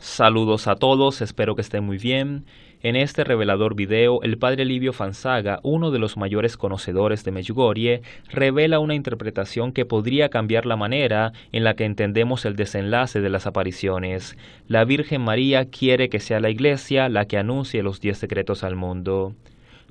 Saludos a todos, espero que estén muy bien. En este revelador video, el padre Livio Fanzaga, uno de los mayores conocedores de Medjugorje, revela una interpretación que podría cambiar la manera en la que entendemos el desenlace de las apariciones. La Virgen María quiere que sea la Iglesia la que anuncie los 10 secretos al mundo.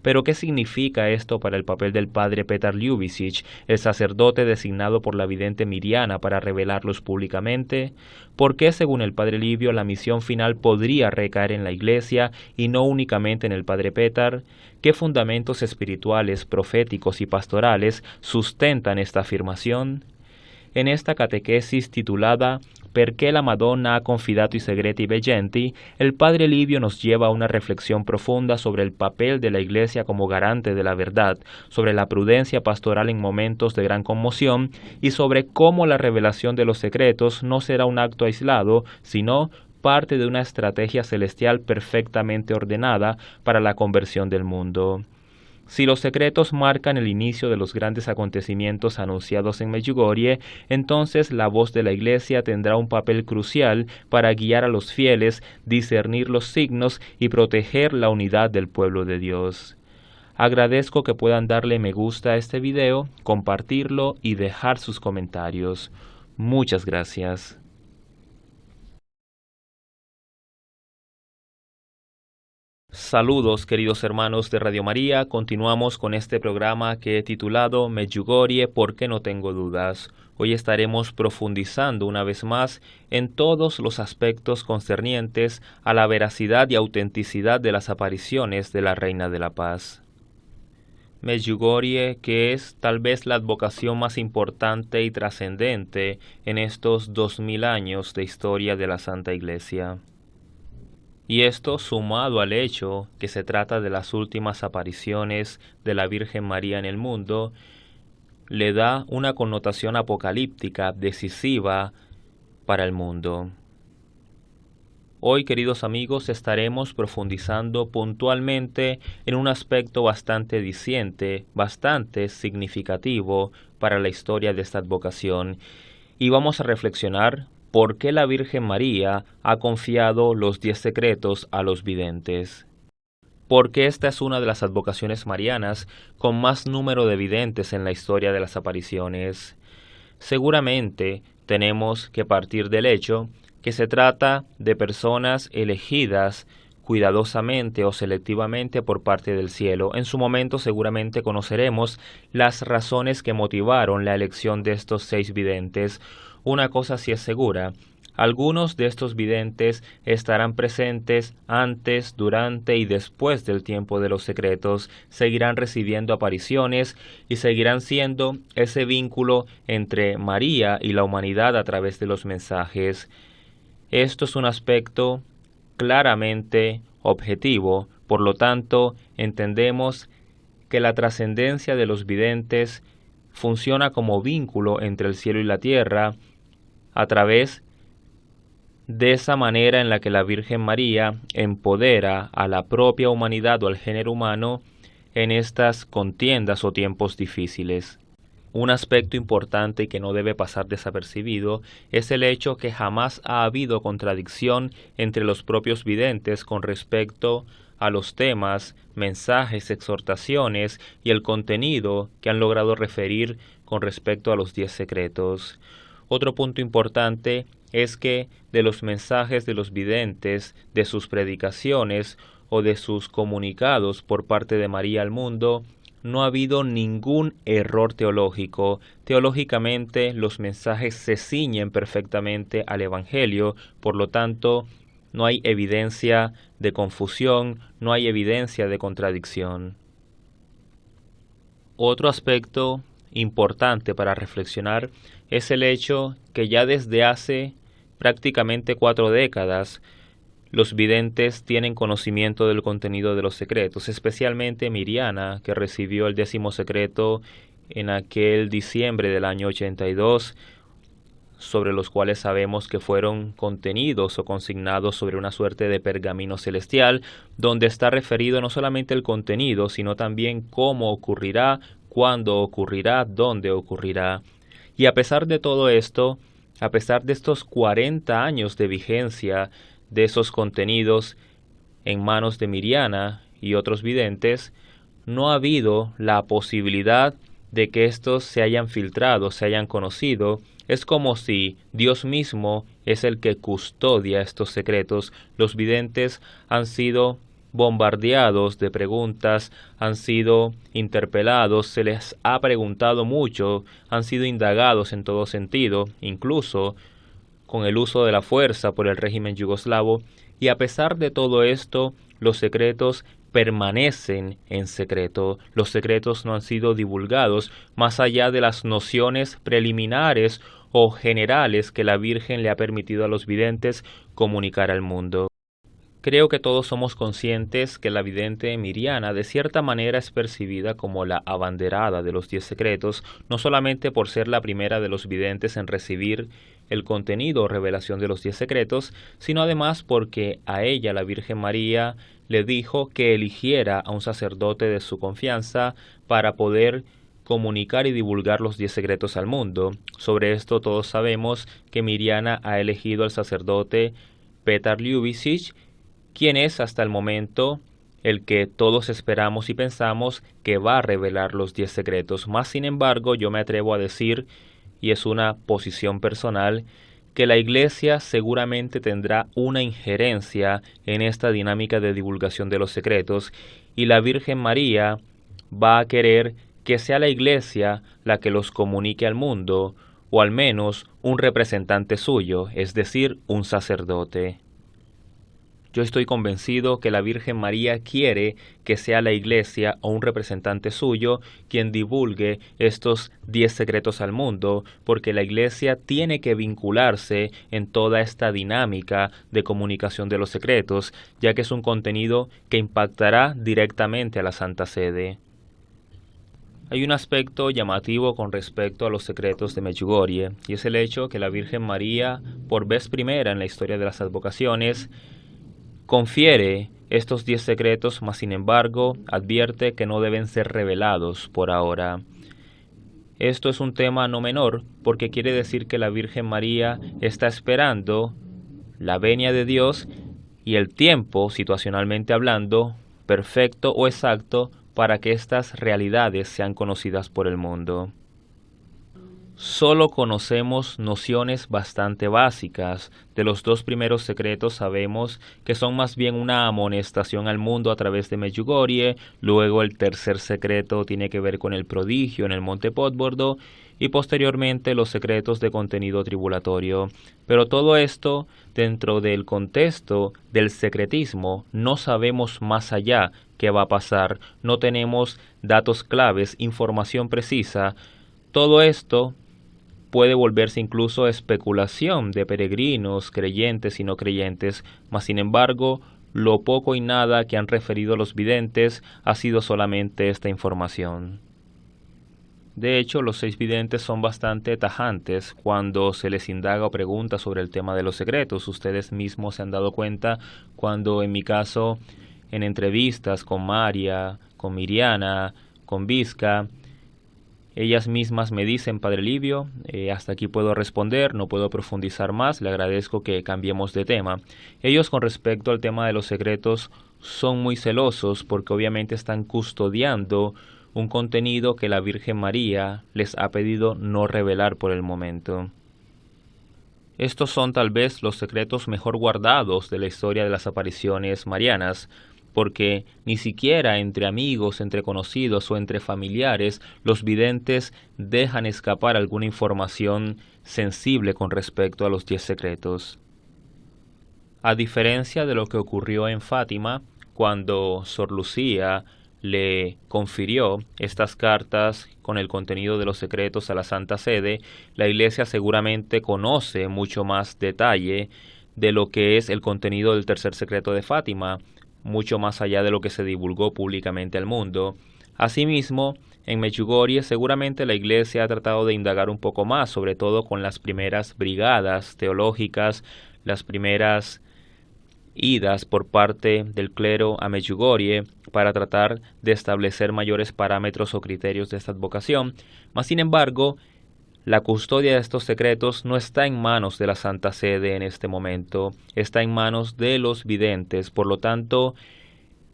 Pero ¿qué significa esto para el papel del padre Petar Ljubicic, el sacerdote designado por la vidente Miriana para revelarlos públicamente? ¿Por qué, según el padre Livio, la misión final podría recaer en la Iglesia y no únicamente en el padre Petar? ¿Qué fundamentos espirituales, proféticos y pastorales sustentan esta afirmación? En esta catequesis titulada Perché la Madonna ha confidato i segreti veggenti, el padre Livio nos lleva a una reflexión profunda sobre el papel de la Iglesia como garante de la verdad, sobre la prudencia pastoral en momentos de gran conmoción y sobre cómo la revelación de los secretos no será un acto aislado, sino parte de una estrategia celestial perfectamente ordenada para la conversión del mundo. Si los secretos marcan el inicio de los grandes acontecimientos anunciados en Medjugorje, entonces la voz de la Iglesia tendrá un papel crucial para guiar a los fieles, discernir los signos y proteger la unidad del pueblo de Dios. Agradezco que puedan darle me gusta a este video, compartirlo y dejar sus comentarios. Muchas gracias. Saludos queridos hermanos de Radio María, continuamos con este programa que he titulado Medjugorje, ¿por qué no tengo dudas? Hoy estaremos profundizando una vez más en todos los aspectos concernientes a la veracidad y autenticidad de las apariciones de la Reina de la Paz. Medjugorje, que es tal vez la advocación más importante y trascendente en estos 2000 años de historia de la Santa Iglesia. Y esto sumado al hecho que se trata de las últimas apariciones de la Virgen María en el mundo, le da una connotación apocalíptica decisiva para el mundo. Hoy, queridos amigos, estaremos profundizando puntualmente en un aspecto bastante diciente, bastante significativo para la historia de esta advocación, y vamos a reflexionar por qué la Virgen María ha confiado los 10 secretos a los videntes. Porque esta es una de las advocaciones marianas con más número de videntes en la historia de las apariciones. Seguramente tenemos que partir del hecho que se trata de personas elegidas cuidadosamente o selectivamente por parte del cielo. En su momento seguramente conoceremos las razones que motivaron la elección de estos 6 videntes. Una cosa sí es segura: algunos de estos videntes estarán presentes antes, durante y después del tiempo de los secretos, seguirán recibiendo apariciones y seguirán siendo ese vínculo entre María y la humanidad a través de los mensajes. Esto es un aspecto claramente objetivo, por lo tanto, entendemos que la trascendencia de los videntes funciona como vínculo entre el cielo y la tierra a través de esa manera en la que la Virgen María empodera a la propia humanidad o al género humano en estas contiendas o tiempos difíciles. Un aspecto importante y que no debe pasar desapercibido es el hecho que jamás ha habido contradicción entre los propios videntes con respecto a los temas, mensajes, exhortaciones y el contenido que han logrado referir con respecto a los 10 secretos. Otro punto importante es que de los mensajes de los videntes, de sus predicaciones o de sus comunicados por parte de María al mundo, no ha habido ningún error teológico. Teológicamente los mensajes se ciñen perfectamente al Evangelio, por lo tanto no hay evidencia de confusión, no hay evidencia de contradicción. Otro aspecto importante para reflexionar es el hecho que ya desde hace prácticamente 4 décadas los videntes tienen conocimiento del contenido de los secretos, especialmente Miriana, que recibió el 10º secreto en aquel diciembre del año 82, sobre los cuales sabemos que fueron contenidos o consignados sobre una suerte de pergamino celestial, donde está referido no solamente el contenido, sino también cómo ocurrirá, cuándo ocurrirá, dónde ocurrirá. Y a pesar de todo esto, a pesar de estos 40 años de vigencia de esos contenidos en manos de Miriana y otros videntes, no ha habido la posibilidad de que estos se hayan filtrado, se hayan conocido. Es como si Dios mismo es el que custodia estos secretos. Los videntes han sido bombardeados de preguntas, han sido interpelados, se les ha preguntado mucho, han sido indagados en todo sentido, incluso con el uso de la fuerza por el régimen yugoslavo, y a pesar de todo esto, los secretos permanecen en secreto. Los secretos no han sido divulgados más allá de las nociones preliminares o generales que la Virgen le ha permitido a los videntes comunicar al mundo. Creo que todos somos conscientes que la vidente Miriana de cierta manera es percibida como la abanderada de los 10 secretos, no solamente por ser la primera de los videntes en recibir el contenido o revelación de los 10 secretos, sino además porque a ella la Virgen María le dijo que eligiera a un sacerdote de su confianza para poder comunicar y divulgar los 10 secretos al mundo. Sobre esto todos sabemos que Miriana ha elegido al sacerdote Petar Ljubicic, quien es hasta el momento el que todos esperamos y pensamos que va a revelar los 10 secretos. Más sin embargo, yo me atrevo a decir, y es una posición personal, que la Iglesia seguramente tendrá una injerencia en esta dinámica de divulgación de los secretos, y la Virgen María va a querer que sea la Iglesia la que los comunique al mundo, o al menos un representante suyo, es decir, un sacerdote. Yo estoy convencido que la Virgen María quiere que sea la Iglesia o un representante suyo quien divulgue estos 10 secretos al mundo, porque la Iglesia tiene que vincularse en toda esta dinámica de comunicación de los secretos, ya que es un contenido que impactará directamente a la Santa Sede. Hay un aspecto llamativo con respecto a los secretos de Medjugorje, y es el hecho que la Virgen María, por vez primera en la historia de las advocaciones, confiere estos 10 secretos, mas sin embargo advierte que no deben ser revelados por ahora. Esto es un tema no menor porque quiere decir que la Virgen María está esperando la venia de Dios y el tiempo, situacionalmente hablando, perfecto o exacto para que estas realidades sean conocidas por el mundo. Solo conocemos nociones bastante básicas. De los 2 primeros secretos sabemos que son más bien una amonestación al mundo a través de Medjugorje. Luego el tercer secreto tiene que ver con el prodigio en el monte Podbordo y posteriormente los secretos de contenido tribulatorio. Pero todo esto dentro del contexto del secretismo. No sabemos más allá qué va a pasar. No tenemos datos claves, información precisa. Todo esto puede volverse incluso especulación de peregrinos, creyentes y no creyentes, mas sin embargo, lo poco y nada que han referido los videntes ha sido solamente esta información. De hecho, los 6 videntes son bastante tajantes cuando se les indaga o pregunta sobre el tema de los secretos. Ustedes mismos se han dado cuenta cuando, en mi caso, en entrevistas con María, con Miriana, con Vizca, ellas mismas me dicen: Padre Livio, hasta aquí puedo responder, no puedo profundizar más, le agradezco que cambiemos de tema. Ellos, con respecto al tema de los secretos, son muy celosos porque obviamente están custodiando un contenido que la Virgen María les ha pedido no revelar por el momento. Estos son tal vez los secretos mejor guardados de la historia de las apariciones marianas, porque ni siquiera entre amigos, entre conocidos o entre familiares los videntes dejan escapar alguna información sensible con respecto a los 10 secretos. A diferencia de lo que ocurrió en Fátima, cuando Sor Lucía le confirió estas cartas con el contenido de los secretos a la Santa Sede, la Iglesia seguramente conoce mucho más detalle de lo que es el contenido del tercer secreto de Fátima, mucho más allá de lo que se divulgó públicamente al mundo. Asimismo, en Medjugorje seguramente la Iglesia ha tratado de indagar un poco más, sobre todo con las primeras brigadas teológicas, las primeras idas por parte del clero a Medjugorje para tratar de establecer mayores parámetros o criterios de esta advocación. Mas, sin embargo, La custodia de estos secretos no está en manos de la Santa Sede en este momento, está en manos de los videntes, por lo tanto,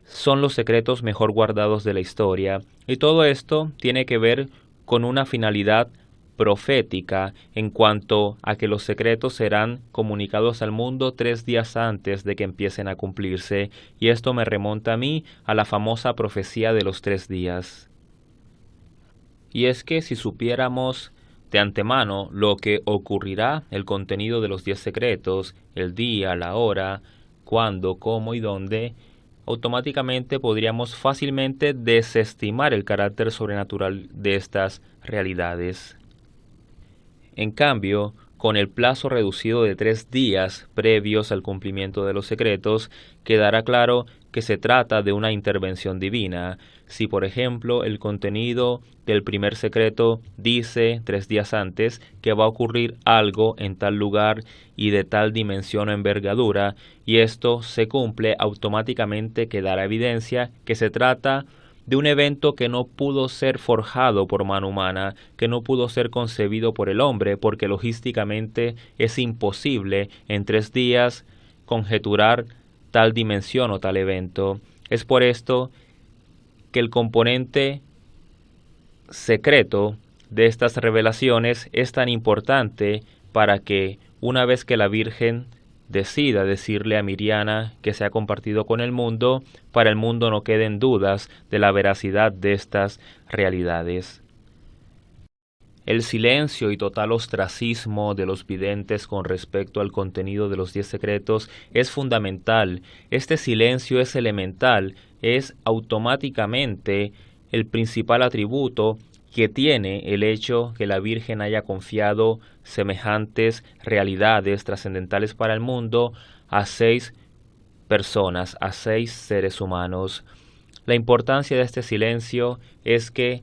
son los secretos mejor guardados de la historia, y todo esto tiene que ver con una finalidad profética en cuanto a que los secretos serán comunicados al mundo 3 días antes de que empiecen a cumplirse, y esto me remonta a mí a la famosa profecía de los 3 días. Y es que si supiéramos de antemano lo que ocurrirá, el contenido de los 10 secretos, el día, la hora, cuándo, cómo y dónde, automáticamente podríamos fácilmente desestimar el carácter sobrenatural de estas realidades. En cambio, con el plazo reducido de 3 días previos al cumplimiento de los secretos, quedará claro que se trata de una intervención divina. Si, por ejemplo, el contenido del primer secreto dice 3 días antes que va a ocurrir algo en tal lugar y de tal dimensión o envergadura, y esto se cumple, automáticamente quedará evidencia que se trata de un evento que no pudo ser forjado por mano humana, que no pudo ser concebido por el hombre, porque logísticamente es imposible en 3 días conjeturar tal dimensión o tal evento. Es por esto que el componente secreto de estas revelaciones es tan importante para que una vez que la Virgen decida decirle a Miriana que se ha compartido con el mundo, para el mundo no queden dudas de la veracidad de estas realidades. El silencio y total ostracismo de los videntes con respecto al contenido de los 10 secretos es fundamental. Este silencio es elemental, es automáticamente el principal atributo que tiene el hecho que la Virgen haya confiado semejantes realidades trascendentales para el mundo a 6 personas, a 6 seres humanos. La importancia de este silencio es que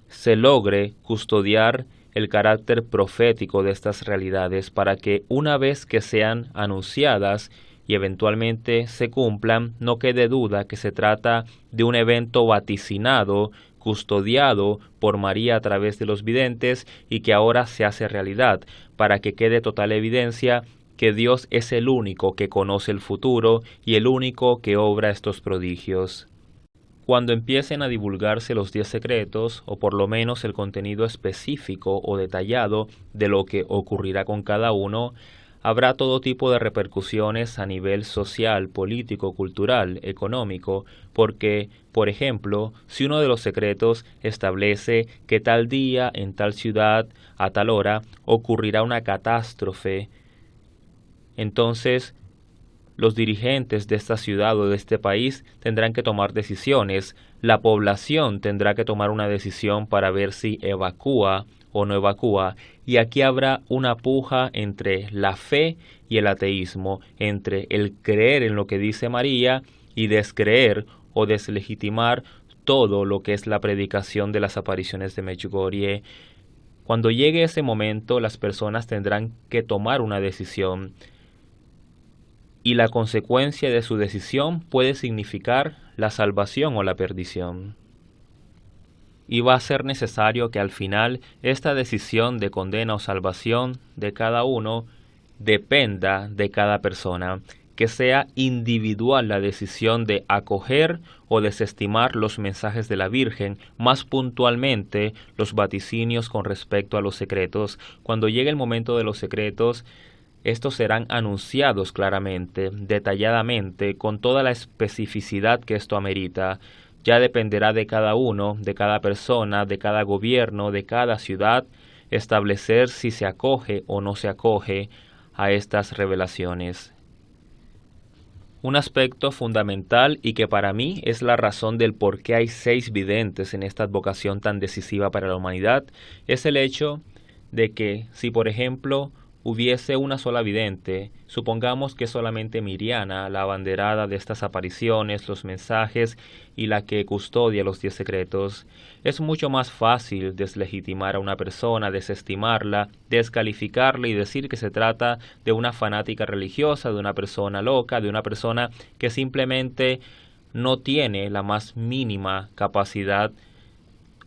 se logre custodiar el carácter profético de estas realidades para que una vez que sean anunciadas y eventualmente se cumplan, no quede duda que se trata de un evento vaticinado, custodiado por María a través de los videntes y que ahora se hace realidad, para que quede total evidencia que Dios es el único que conoce el futuro y el único que obra estos prodigios. Cuando empiecen a divulgarse los 10 secretos, o por lo menos el contenido específico o detallado de lo que ocurrirá con cada uno, habrá todo tipo de repercusiones a nivel social, político, cultural, económico, porque, por ejemplo, si uno de los secretos establece que tal día, en tal ciudad, a tal hora, ocurrirá una catástrofe, entonces los dirigentes de esta ciudad o de este país tendrán que tomar decisiones. La población tendrá que tomar una decisión para ver si evacúa o no evacúa. Y aquí habrá una puja entre la fe y el ateísmo, entre el creer en lo que dice María y descreer o deslegitimar todo lo que es la predicación de las apariciones de Medjugorje. Cuando llegue ese momento, las personas tendrán que tomar una decisión, y la consecuencia de su decisión puede significar la salvación o la perdición. Y va a ser necesario que al final esta decisión de condena o salvación de cada uno dependa de cada persona, que sea individual la decisión de acoger o desestimar los mensajes de la Virgen, más puntualmente los vaticinios con respecto a los secretos. Cuando llegue el momento de los secretos, estos serán anunciados claramente, detalladamente, con toda la especificidad que esto amerita. Ya dependerá de cada uno, de cada persona, de cada gobierno, de cada ciudad, establecer si se acoge o no se acoge a estas revelaciones. Un aspecto fundamental y que para mí es la razón del por qué hay 6 videntes en esta advocación tan decisiva para la humanidad, es el hecho de que si, por ejemplo, hubiese una sola vidente, supongamos que solamente Miriana, la abanderada de estas apariciones, los mensajes y la que custodia los 10 secretos, es mucho más fácil deslegitimar a una persona, desestimarla, descalificarla y decir que se trata de una fanática religiosa, de una persona loca, de una persona que simplemente no tiene la más mínima capacidad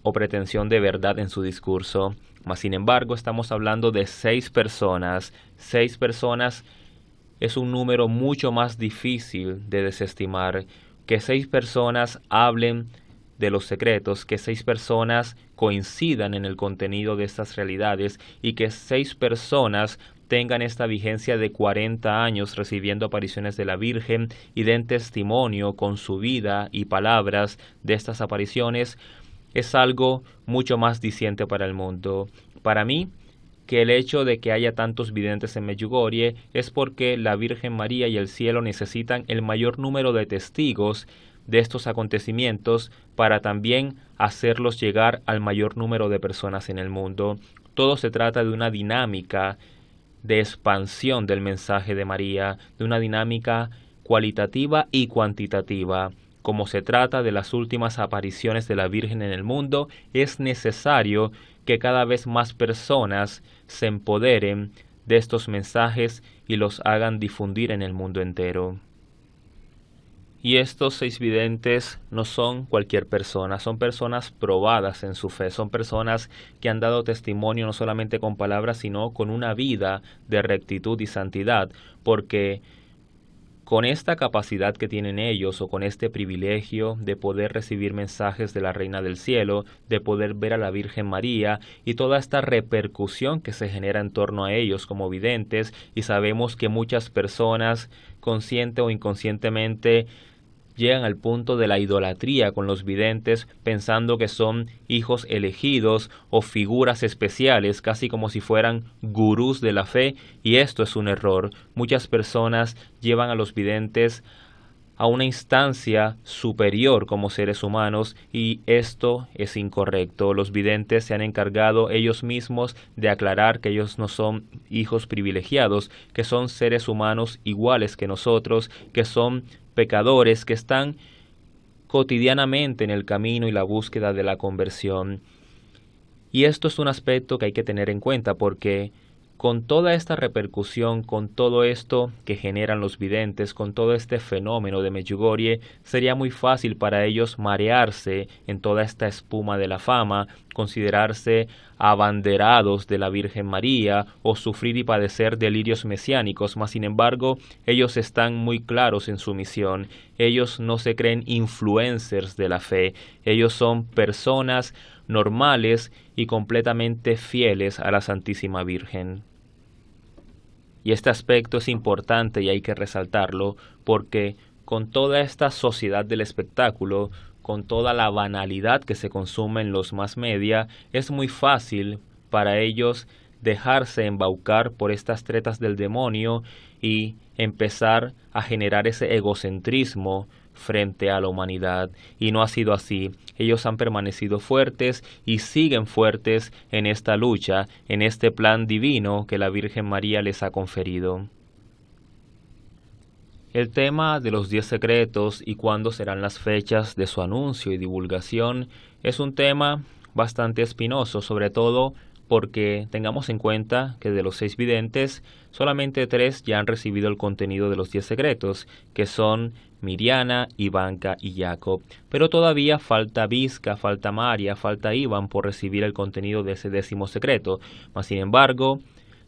o pretensión de verdad en su discurso. Mas, sin embargo, estamos hablando de 6 personas. 6 personas es un número mucho más difícil de desestimar. Que 6 personas hablen de los secretos, que 6 personas coincidan en el contenido de estas realidades y que 6 personas tengan esta vigencia de 40 años recibiendo apariciones de la Virgen y den testimonio con su vida y palabras de estas apariciones, es algo mucho más diciente para el mundo. Para mí, que el hecho de que haya tantos videntes en Medjugorje es porque la Virgen María y el cielo necesitan el mayor número de testigos de estos acontecimientos para también hacerlos llegar al mayor número de personas en el mundo. Todo se trata de una dinámica de expansión del mensaje de María, de una dinámica cualitativa y cuantitativa. Como se trata de las últimas apariciones de la Virgen en el mundo, es necesario que cada vez más personas se empoderen de estos mensajes y los hagan difundir en el mundo entero. Y estos 6 videntes no son cualquier persona, son personas probadas en su fe, son personas que han dado testimonio no solamente con palabras, sino con una vida de rectitud y santidad, porque con esta capacidad que tienen ellos o con este privilegio de poder recibir mensajes de la Reina del Cielo, de poder ver a la Virgen María y toda esta repercusión que se genera en torno a ellos como videntes, y sabemos que muchas personas, consciente o inconscientemente, llegan al punto de la idolatría con los videntes, pensando que son hijos elegidos o figuras especiales, casi como si fueran gurús de la fe, y esto es un error. Muchas personas llevan a los videntes a una instancia superior como seres humanos, y esto es incorrecto. Los videntes se han encargado ellos mismos de aclarar que ellos no son hijos privilegiados, que son seres humanos iguales que nosotros, que son pecadores, que están cotidianamente en el camino y la búsqueda de la conversión. Y esto es un aspecto que hay que tener en cuenta, porque con toda esta repercusión, con todo esto que generan los videntes, con todo este fenómeno de Medjugorje, sería muy fácil para ellos marearse en toda esta espuma de la fama, considerarse abanderados de la Virgen María o sufrir y padecer delirios mesiánicos. Mas, sin embargo, ellos están muy claros en su misión. Ellos no se creen influencers de la fe. Ellos son personas normales y completamente fieles a la Santísima Virgen. Y este aspecto es importante y hay que resaltarlo, porque con toda esta sociedad del espectáculo, con toda la banalidad que se consume en los mass media, es muy fácil para ellos dejarse embaucar por estas tretas del demonio y empezar a generar ese egocentrismo frente a la humanidad. Y no ha sido así. Ellos han permanecido fuertes y siguen fuertes en esta lucha, en este plan divino que la Virgen María les ha conferido. El tema de los 10 secretos y cuándo serán las fechas de su anuncio y divulgación es un tema bastante espinoso, sobre todo porque tengamos en cuenta que de los 6 videntes, solamente 3 ya han recibido el contenido de los 10 secretos, que son Miriana, Ivanka y Jacob. Pero todavía falta Visca, falta María, falta Iván por recibir el contenido de ese 10º secreto. Mas, sin embargo,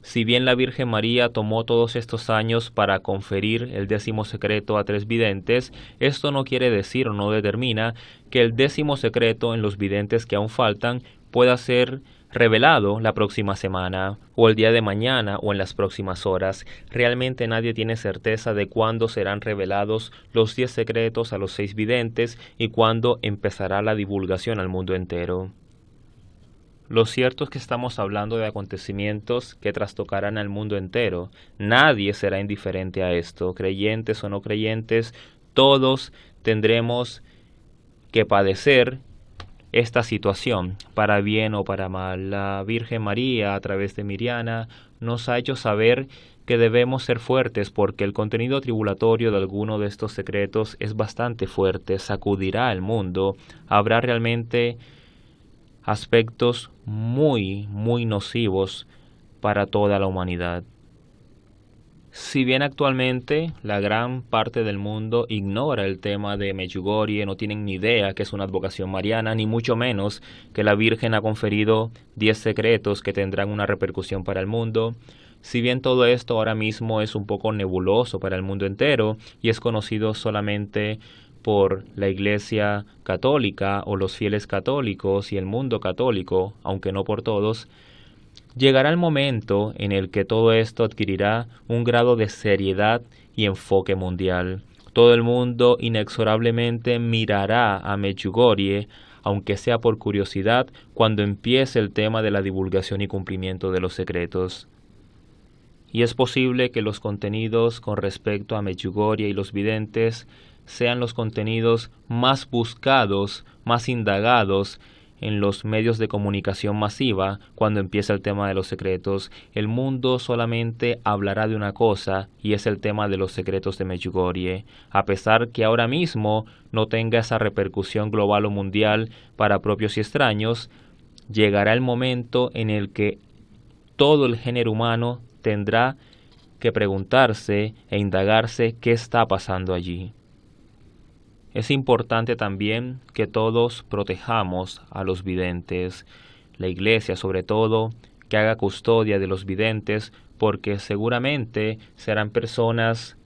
si bien la Virgen María tomó todos estos años para conferir el 10º secreto a 3 videntes, esto no quiere decir o no determina que el 10º secreto en los videntes que aún faltan pueda ser revelado la próxima semana, o el día de mañana, o en las próximas horas. Realmente nadie tiene certeza de cuándo serán revelados los 10 secretos a los 6 videntes y cuándo empezará la divulgación al mundo entero. Lo cierto es que estamos hablando de acontecimientos que trastocarán al mundo entero. Nadie será indiferente a esto, creyentes o no creyentes, todos tendremos que padecer esta situación, para bien o para mal. La Virgen María, a través de Miriana, nos ha hecho saber que debemos ser fuertes, porque el contenido tribulatorio de alguno de estos secretos es bastante fuerte, sacudirá al mundo. Habrá realmente aspectos muy nocivos para toda la humanidad. Si bien actualmente la gran parte del mundo ignora el tema de Medjugorje, no tienen ni idea que es una advocación mariana, ni mucho menos que la Virgen ha conferido 10 secretos que tendrán una repercusión para el mundo. Si bien todo esto ahora mismo es un poco nebuloso para el mundo entero y es conocido solamente por la Iglesia Católica o los fieles católicos y el mundo católico, aunque no por todos, llegará el momento en el que todo esto adquirirá un grado de seriedad y enfoque mundial. Todo el mundo inexorablemente mirará a Medjugorje, aunque sea por curiosidad, cuando empiece el tema de la divulgación y cumplimiento de los secretos. Y es posible que los contenidos con respecto a Medjugorje y los videntes sean los contenidos más buscados, más indagados en los medios de comunicación masiva cuando empieza el tema de los secretos. El mundo solamente hablará de una cosa y es el tema de los secretos de Medjugorje, a pesar que ahora mismo no tenga esa repercusión global o mundial para propios y extraños. Llegará el momento en el que todo el género humano tendrá que preguntarse e indagarse qué está pasando allí. Es importante también que todos protejamos a los videntes, la Iglesia sobre todo, que haga custodia de los videntes, porque seguramente serán personas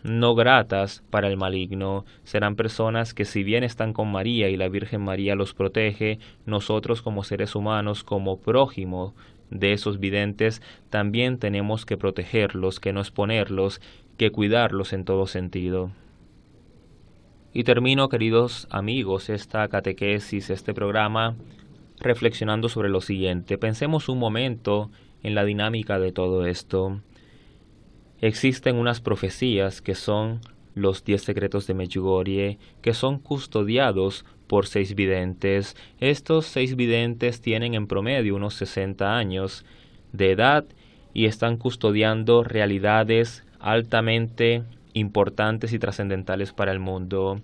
no gratas para el maligno, serán personas que si bien están con María y la Virgen María los protege, nosotros como seres humanos, como prójimo de esos videntes, también tenemos que protegerlos, que no exponerlos, que cuidarlos en todo sentido. Y termino, queridos amigos, esta catequesis, este programa, reflexionando sobre lo siguiente. Pensemos un momento en la dinámica de todo esto. Existen unas profecías que son los 10 secretos de Medjugorje, que son custodiados por 6 videntes. Estos 6 videntes tienen en promedio unos 60 años de edad y están custodiando realidades altamente importantes y trascendentales para el mundo.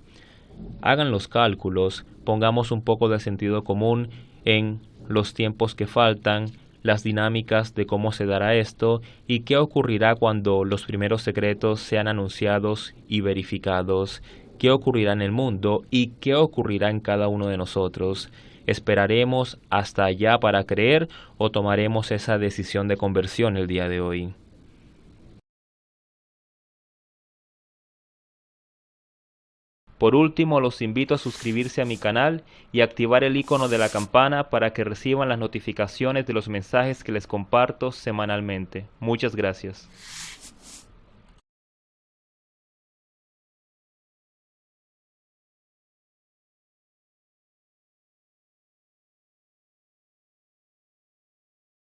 Hagan los cálculos, pongamos un poco de sentido común en los tiempos que faltan, las dinámicas de cómo se dará esto y qué ocurrirá cuando los primeros secretos sean anunciados y verificados, qué ocurrirá en el mundo y qué ocurrirá en cada uno de nosotros. ¿Esperaremos hasta allá para creer o tomaremos esa decisión de conversión el día de hoy? Por último, los invito a suscribirse a mi canal y activar el icono de la campana para que reciban las notificaciones de los mensajes que les comparto semanalmente. Muchas gracias.